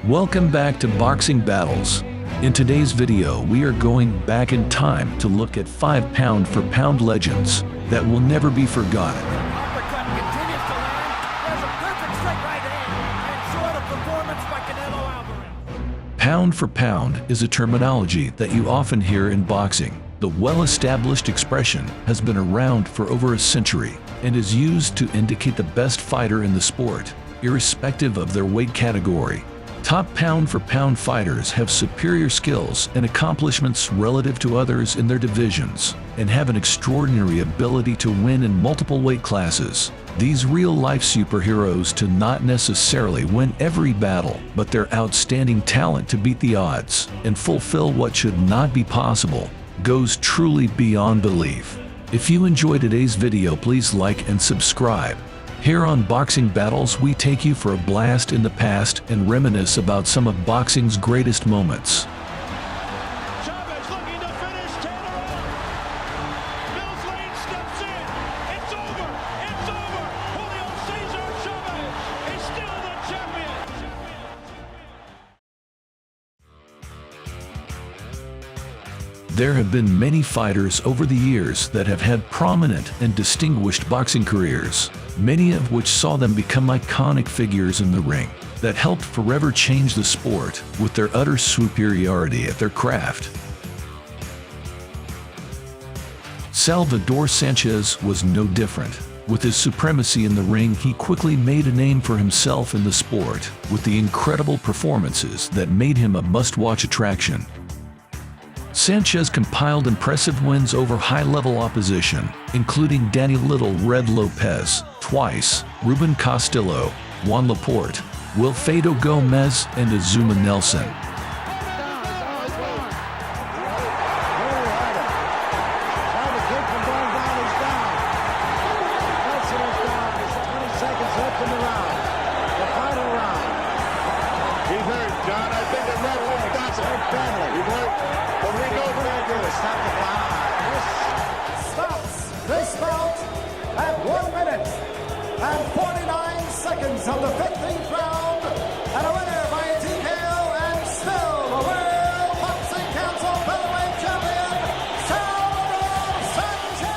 Welcome back to Boxing Battles. In today's video, we are going back in time to look at 5 pound-for-pound legends that will never be forgotten. Uppercut continues to land. There's a perfect straight right hand, and short of performance by Canelo Alvarez. Pound for pound is a terminology that you often hear in boxing. The well-established expression has been around for over a century and is used to indicate the best fighter in the sport, irrespective of their weight category. Top pound-for-pound fighters have superior skills and accomplishments relative to others in their divisions, and have an extraordinary ability to win in multiple weight classes. These real-life superheroes to not necessarily win every battle, but their outstanding talent to beat the odds and fulfill what should not be possible goes truly beyond belief. If you enjoyed today's video, please like and subscribe. Here on Boxing Battles, we take you for a blast in the past and reminisce about some of boxing's greatest moments. Chavez looking to finish Taylor off. Mills Lane steps in. It's over. It's over. Julio Cesar Chavez is still the champion. There have been many fighters over the years that have had prominent and distinguished boxing careers, many of which saw them become iconic figures in the ring that helped forever change the sport with their utter superiority at their craft. Salvador Sanchez was no different. With his supremacy in the ring, he quickly made a name for himself in the sport with the incredible performances that made him a must-watch attraction. Sanchez compiled impressive wins over high-level opposition, including Danny Little Red Lopez twice, Ruben Castillo, Juan Laporte, Wilfredo Gomez, and Azuma Nelson. This bout at 1 minute and 49 seconds of the 15th round, and a winner by TKO and still the World Boxing Council Featherweight Champion, Salvador Sanchez.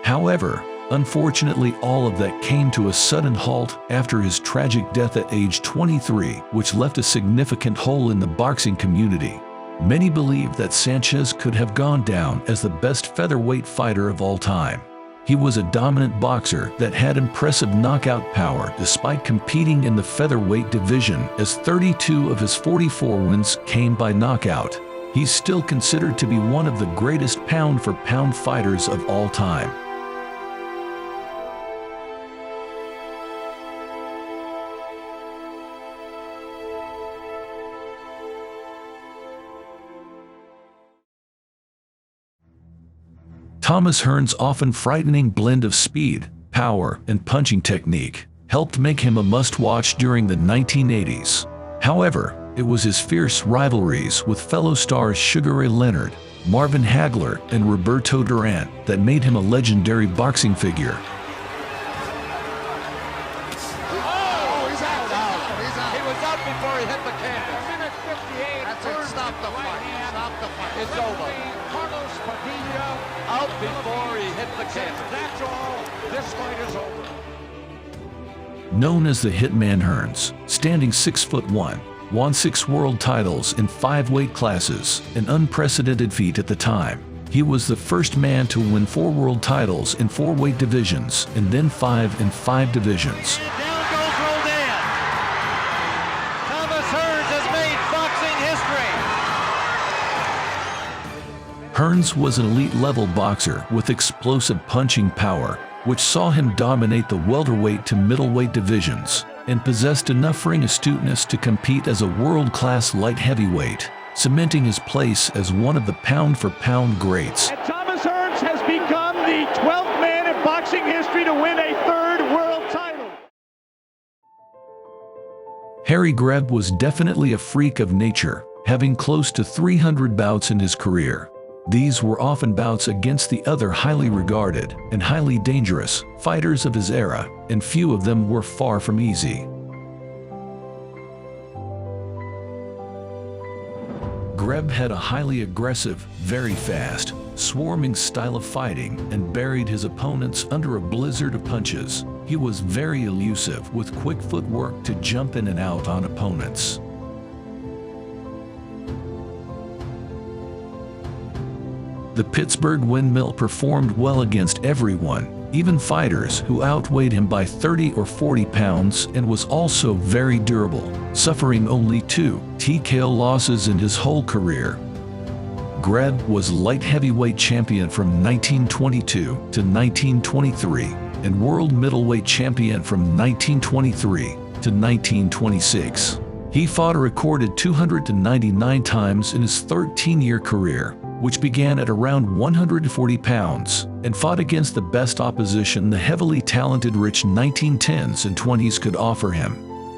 However, unfortunately, all of that came to a sudden halt after his tragic death at age 23, which left a significant hole in the boxing community. Many believe that Sanchez could have gone down as the best featherweight fighter of all time. He was a dominant boxer that had impressive knockout power despite competing in the featherweight division, as 32 of his 44 wins came by knockout. He's still considered to be one of the greatest pound-for-pound fighters of all time. Thomas Hearns' often frightening blend of speed, power, and punching technique helped make him a must-watch during the 1980s. However, it was his fierce rivalries with fellow stars Sugar Ray Leonard, Marvin Hagler, and Roberto Duran that made him a legendary boxing figure. Oh, he's out. He was out before he hit the canvas. Minute 58. That's it. Stop the fight. Stop the fight. It's over. Carlos Padilla out before he hit the canvas. That's all. This fight is over. Known as the Hitman, Hearns, standing 6'1", won 6 world titles in 5 weight classes, an unprecedented feat at the time. He was the first man to win 4 world titles in 4 weight divisions, and then 5 in 5 divisions. Down goes Roldan. Thomas Hearns has made boxing history. Hearns was an elite-level boxer with explosive punching power, which saw him dominate the welterweight to middleweight divisions, and possessed enough ring astuteness to compete as a world-class light heavyweight, cementing his place as one of the pound-for-pound greats. And Thomas Hearns has become the 12th man in boxing history to win a 3rd world title. Harry Greb was definitely a freak of nature, having close to 300 bouts in his career. These were often bouts against the other highly regarded and highly dangerous fighters of his era, and few of them were far from easy. Greb had a highly aggressive, very fast, swarming style of fighting and buried his opponents under a blizzard of punches. He was very elusive with quick footwork to jump in and out on opponents. The Pittsburgh Windmill performed well against everyone, even fighters who outweighed him by 30 or 40 pounds, and was also very durable, suffering only 2 TKO losses in his whole career. Greb was light heavyweight champion from 1922 to 1923 and world middleweight champion from 1923 to 1926. He fought a recorded 299 times in his 13-year career, which began at around 140 pounds, and fought against the best opposition the heavily talented rich 1910s and 20s could offer him.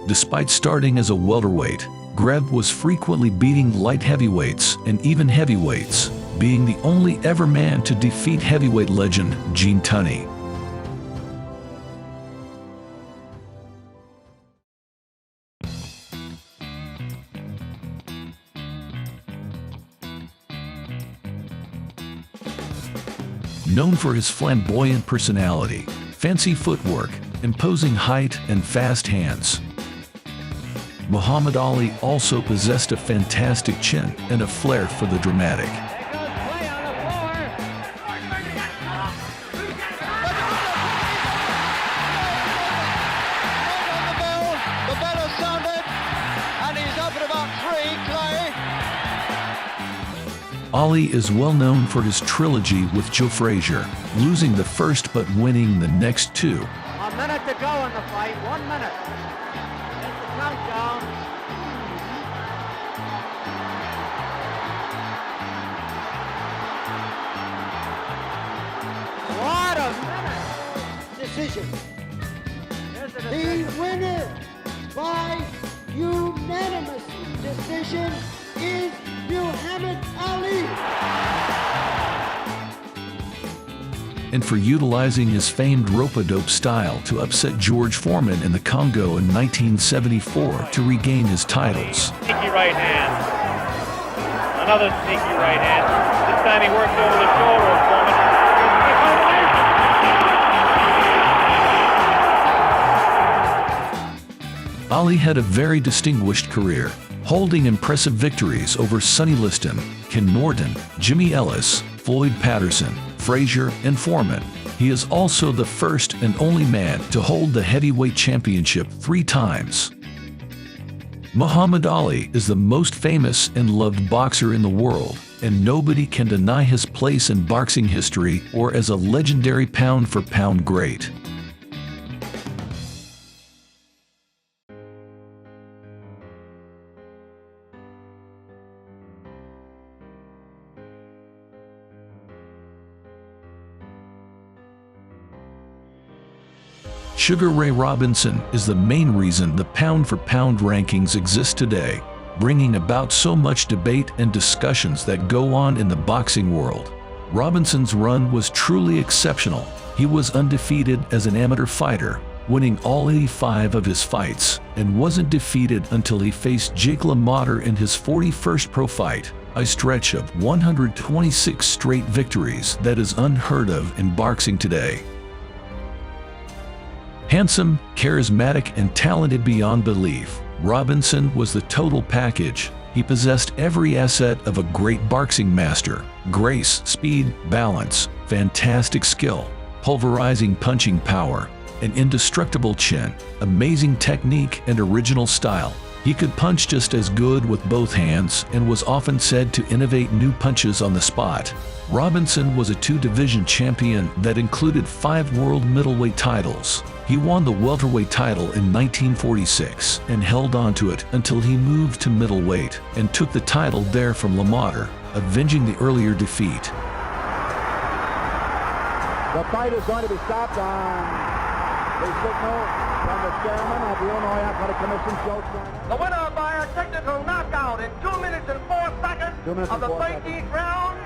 Despite starting as a welterweight, Greb was frequently beating light heavyweights and even heavyweights, being the only ever man to defeat heavyweight legend Gene Tunney. Known for his flamboyant personality, fancy footwork, imposing height, and fast hands, Muhammad Ali also possessed a fantastic chin and a flair for the dramatic. The bell has sounded, and he's up at about 3, Clay. Ali is well known for his trilogy with Joe Frazier, losing the first but winning the next 2. A minute to go in the fight. 1 minute. That's the countdown. What a minute. Decision. Here's the The decision. winner by unanimous decision is Muhammad Ali. And for utilizing his famed rope-a-dope style to upset George Foreman in the Congo in 1974 to regain his titles. Sneaky right hand. Another sneaky right hand. This time he worked over the shoulder of Foreman. Ali had a very distinguished career, holding impressive victories over Sonny Liston, Ken Norton, Jimmy Ellis, Floyd Patterson, Frazier, and Foreman. He is also the first and only man to hold the heavyweight championship 3 times. Muhammad Ali is the most famous and loved boxer in the world, and nobody can deny his place in boxing history or as a legendary pound-for-pound great. Sugar Ray Robinson is the main reason the pound-for-pound rankings exist today, bringing about so much debate and discussions that go on in the boxing world. Robinson's run was truly exceptional. He was undefeated as an amateur fighter, winning all 85 of his fights, and wasn't defeated until he faced Jake LaMotta in his 41st pro fight, a stretch of 126 straight victories that is unheard of in boxing today. Handsome, charismatic, and talented beyond belief, Robinson was the total package. He possessed every asset of a great boxing master: grace, speed, balance, fantastic skill, pulverizing punching power, an indestructible chin, amazing technique, and original style. He could punch just as good with both hands and was often said to innovate new punches on the spot. Robinson was a 2-division champion that included 5 world middleweight titles. He won the welterweight title in 1946 and held on to it until he moved to middleweight and took the title there from LaMotta, avenging the earlier defeat. The fight is going to be stopped on the signal from the chairman of the Illinois Athletic Commission, Joe Turner. The winner by a technical knockout in 2 minutes and 4 seconds 2 minutes of and the 4 seconds. 13th round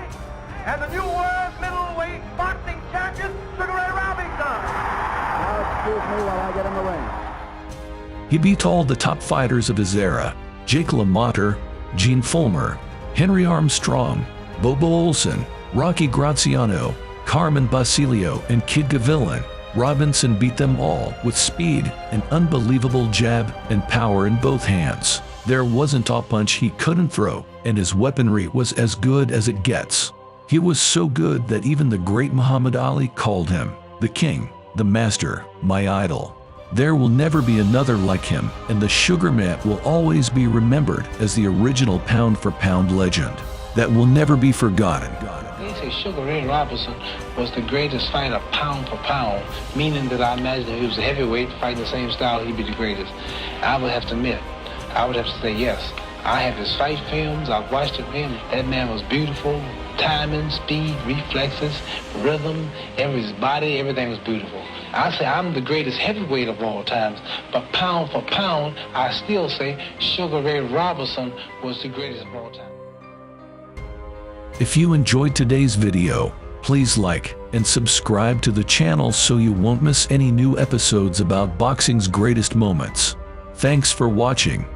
and the new world middleweight boxing champion, Sugar Ray Robinson. Now excuse me while I get in the ring. He beat all the top fighters of his era: Jake LaMotta, Gene Fullmer, Henry Armstrong, Bobo Olson, Rocky Graziano, Carmen Basilio, and Kid Gavilan. Robinson beat them all with speed, an unbelievable jab, and power in both hands. There wasn't a punch he couldn't throw, and his weaponry was as good as it gets. He was so good that even the great Muhammad Ali called him the king, the master, my idol. There will never be another like him, and the Sugar Man will always be remembered as the original pound-for-pound legend that will never be forgotten. They say Sugar Ray Robinson was the greatest fighter pound for pound, meaning that I imagine if he was a heavyweight fighting the same style, he'd be the greatest. I would have to admit, I would have to say yes. I have his fight films, I've watched him. That man was beautiful. Timing, speed, reflexes, rhythm, his body, everything was beautiful. I say I'm the greatest heavyweight of all times, but pound for pound, I still say Sugar Ray Robinson was the greatest of all time. If you enjoyed today's video, please like and subscribe to the channel so you won't miss any new episodes about boxing's greatest moments. Thanks for watching.